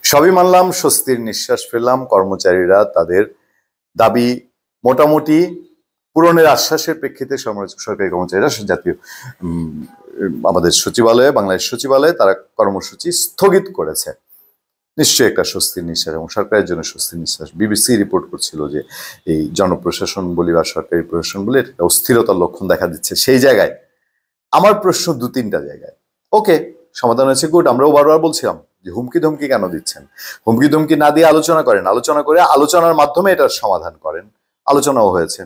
সবই মানলাম, স্বস্তির নিঃশ্বাস ফেললাম। কর্মচারীরা তাদের দাবি মোটামুটি পূরণের আশ্বাসের প্রেক্ষিতে সরকারি কর্মচারীরা জাতীয় আমাদের সচিবালয়ে, বাংলাদেশ সচিবালয়ে তারা কর্মসূচি স্থগিত করেছে। নিশ্চয়ই একটা স্বস্তির নিঃশ্বাস, এবং সরকারের জন্য স্বস্তির নিঃশ্বাস। বিবিসি রিপোর্ট করছিল যে এই জনপ্রশাসন বলি বা সরকারি প্রশাসন বলে একটা অস্থিরতার লক্ষণ দেখা দিচ্ছে। সেই জায়গায় আমার প্রশ্ন দু তিনটা জায়গায়। ওকে, সমাধান হয়েছে, গুড। আমরাও বারবার বলছিলাম যে হুমকি ধমকি কেন দিচ্ছেন, হুমকি ধমকি না দিয়ে আলোচনা করেন, আলোচনা করে আলোচনার মাধ্যমে এটার সমাধান করেন। আলোচনাও হয়েছে,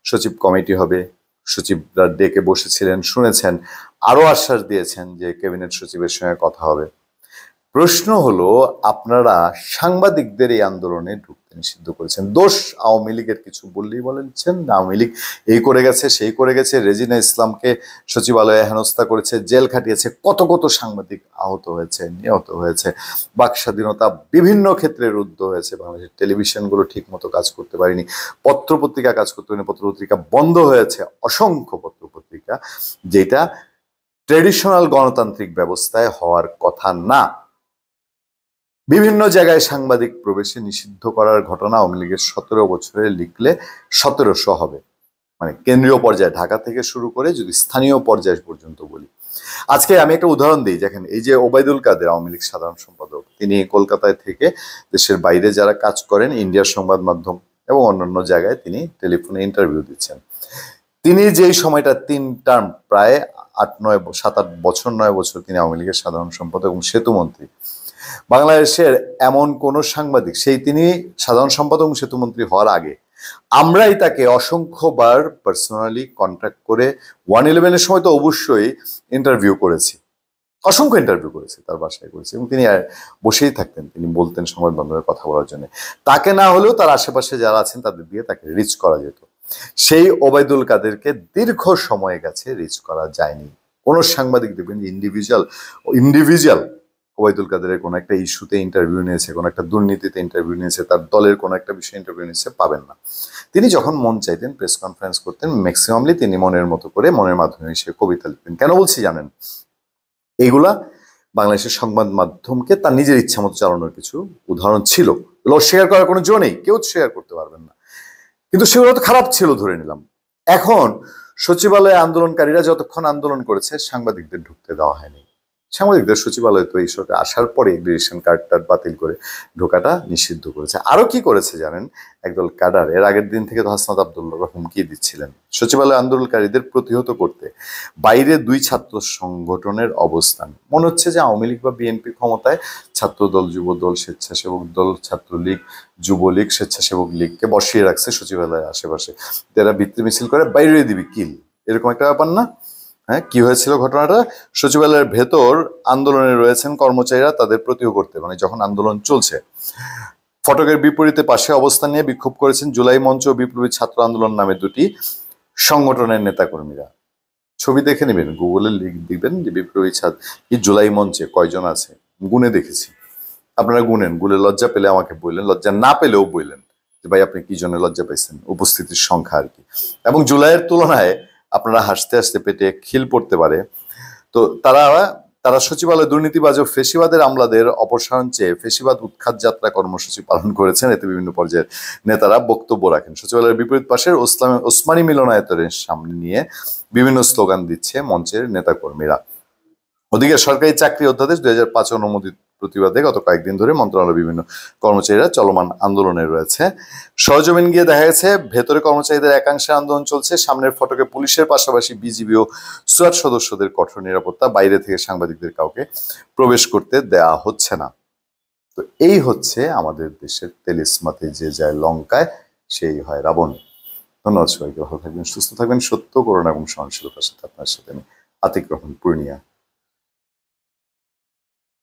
সচিব কমিটি হবে, সচিবরা ডেকে বসেছিলেন, শুনেছেন, আরো আশ্বাস দিয়েছেন যে ক্যাবিনেট সচিবের সঙ্গে কথা হবে। প্রশ্ন হলো, আপনারা সাংবাদিকদের এই আন্দোলনে ঢুকতে নিষিদ্ধ করেছেন। দোষ আওয়ামী লীগের কিছু বললেই বলেছেন আওয়ামী লীগ এই করে গেছে, সেই করে গেছে, রেজিনা ইসলামকে সচিবালয়ে হেনস্থা করেছে, জেল খাটিয়েছে, কত কত সাংবাদিক আহত হয়েছে, নিহত হয়েছে, বাক স্বাধীনতা বিভিন্ন ক্ষেত্রে রুদ্ধ হয়েছে, বাংলাদেশের টেলিভিশনগুলো ঠিক মতো কাজ করতে পারেনি, পত্রপত্রিকা কাজ করতে পারেনি, পত্রপত্রিকা বন্ধ হয়েছে, অসংখ্য পত্রপত্রিকা, যেটা ট্রেডিশনাল গণতান্ত্রিক ব্যবস্থায় হওয়ার কথা না। বিভিন্ন জায়গায় সাংবাদিক প্রবেশে নিষিদ্ধ করার ঘটনা আওয়ামী লীগের 17 বছরে লিখলে 1700 হবে। মানে কেন্দ্রীয় পর্যায়ে ঢাকা থেকে শুরু করে যদি স্থানীয় পর্যায় পর্যন্ত বলি। আজকে আমি একটা উদাহরণ দিই, দেখেন এই যে ওবায়দুল কাদের আওয়ামী লীগ সাধারণ সম্পাদক, তিনি কলকাতায় থেকে দেশের বাইরে যারা কাজ করেন, ইন্ডিয়ার সংবাদ মাধ্যম এবং অন্যান্য জায়গায় তিনি টেলিফোনে ইন্টারভিউ দিচ্ছেন। তিনি যেই সময়টা 3 টার্ম, প্রায় 7-8 বছর 9 বছর তিনি আওয়ামী লীগের সাধারণ সম্পাদক এবং সেতুমন্ত্রী, বাংলাদেশের এমন কোন সাংবাদিক, সেই তিনি সাধারণ সম্পাদক সেতুমন্ত্রী হওয়ার আগে আমরাই তাকে অসংখ্যবার পার্সোনালি কন্ট্যাক্ট করে 111-এর সময় তো অবশ্যই ইন্টারভিউ করেছি, অসংখ্য ইন্টারভিউ করেছি, তার বাসায় করেছি, এবং তিনি বসেই থাকতেন, তিনি বলতেন সংবাদ মাধ্যমে কথা বলার জন্য। তাকে না হলেও তার আশেপাশে যারা আছেন তাদের দিয়ে তাকে রিচ করা যেত। সেই ওবায়দুল কাদেরকে দীর্ঘ সময় গেছে রিচ করা যায়নি। কোন সাংবাদিক দেখবেন যে ইন্ডিভিজুয়াল ওবায়দুল কাদেরের কোনো একটা ইস্যুতে ইন্টারভিউ নিয়েছে, কোনো একটা দুর্নীতিতে ইন্টারভিউ নিয়েছে, তার দলের কোনো একটা বিষয়ে ইন্টারভিউ নিয়েছে, পাবেন না। তিনি যখন মন চাইতেন প্রেস কনফারেন্স করতেন, ম্যাক্সিমামলি তিনি মনের মতো করে, মনের মাধ্যমে সে কবিতা লিখতেন। কেন বলছি জানেন? এইগুলা বাংলাদেশের সংবাদ মাধ্যমকে তার নিজের ইচ্ছা মতো চালানোর কিছু উদাহরণ ছিল। অস্বীকার করার কোনো জো নেই, কেউ শেয়ার করতে পারবেন না, কিন্তু সেগুলো তো খারাপ ছিল ধরে নিলাম। এখন সচিবালয়ে আন্দোলনকারীরা যতক্ষণ আন্দোলন করেছে সাংবাদিকদের ঢুকতে দেওয়া হয়নি। সাংবাদিকদের সচিবালয়ে তো এই সরকার আসার পরে ডিরেকশন কার্ডটা বাতিল করে ঢোকাটা নিষিদ্ধ করেছে। আরো কি করেছে জানেন? একদল ক্যাডার এর আগের দিন থেকে তো হাসনাত আব্দুল্লাহ হুমকি দিচ্ছিলেন সচিবালয় আন্দোলনকারীদের প্রতিহত করতে। বাইরে 2 ছাত্র সংগঠনের অবস্থান, মনে হচ্ছে যে আওয়ামী লীগ বা বিএনপি ক্ষমতায় ছাত্রদল, যুবদল, স্বেচ্ছাসেবক দল, ছাত্রলীগ, যুবলীগ, স্বেচ্ছাসেবক লীগকে বসিয়ে রাখছে সচিবালয়ের আশেপাশে। যারা বৃত্তি মিছিল করে বাইরে দিবি কিল, এরকম একটা ব্যাপার না? হ্যাঁ, কি হয়েছিল ঘটনাটা? সচিবালয়ের ভেতর আন্দোলনে রয়েছেন কর্মচারীরা, তাদের প্রতিহত করতে, মানে যখন আন্দোলন চলছে, ফটকের বিপরীতে পাশে অবস্থান নিয়ে বিক্ষোভ করেছেন জুলাই মঞ্চ ও বিপ্লবী ছাত্র আন্দোলন নামে 2টি সংগঠনের নেতাকর্মীরা। ছবি দেখে নেবেন, গুগলে লিখ দিবেন যে বিপ্লবী ছাত্র কি জুলাই মঞ্চে কয়জন আছে, গুনে দেখেছি। আপনারা গুনেন, গুলে লজ্জা পেলে আমাকে বললেন, লজ্জা না পেলেও বললেন যে ভাই আপনি কি জন্য লজ্জা পাইছেন, উপস্থিতির সংখ্যা আর কি। এবং জুলাইয়ের তুলনায় আপনারা হাসতে হাসতে পেটে খিল পড়তে পারে। তো তারা সচিবালয় দুর্নীতিবাজ ও ফেসিবাদের আমলাদের অপসারণ চেয়ে ফেসিবাদ উৎখাত যাত্রা কর্মসূচি পালন করেছেন। এতে বিভিন্ন পর্যায়ের নেতারা বক্তব্য রাখেন। সচিবালয়ের বিপরীত পাশের ওসমানী মিলনায়তনের সামনে নিয়ে বিভিন্ন স্লোগান দিচ্ছে মঞ্চের নেতাকর্মীরা। ওদিকে সরকারি চাকরি অধ্যাদেশ 2005 অনুমোদিত প্রতিবাদে গত কয়েকদিন ধরে মন্ত্রণালয়ের বিভিন্ন কর্মচারীরা চলমান আন্দোলনে রয়েছে। সরজমিন গিয়ে দেখা গেছে ভেতরে কর্মচারীদের একাংশের আন্দোলন চলছে। সামনের ফটকে পুলিশের পাশাপাশি বিজিবি ও সুয়াট সদস্যদের কঠোর নিরাপত্তা, বাইরে থেকে সাংবাদিকদের কাউকে প্রবেশ করতে দেয়া হচ্ছে না। তো এই হচ্ছে আমাদের দেশের তেলিসমাতে যে যায় লঙ্কায় সেই হয় রাবণ। ধন্যবাদ সবাইকে, ভালো থাকবেন, সুস্থ থাকবেন, সত্য, করুণা এবং সহনশীলতার সাথে আপনার সাথে আমি আতিক রহমান পূর্ণিয়া।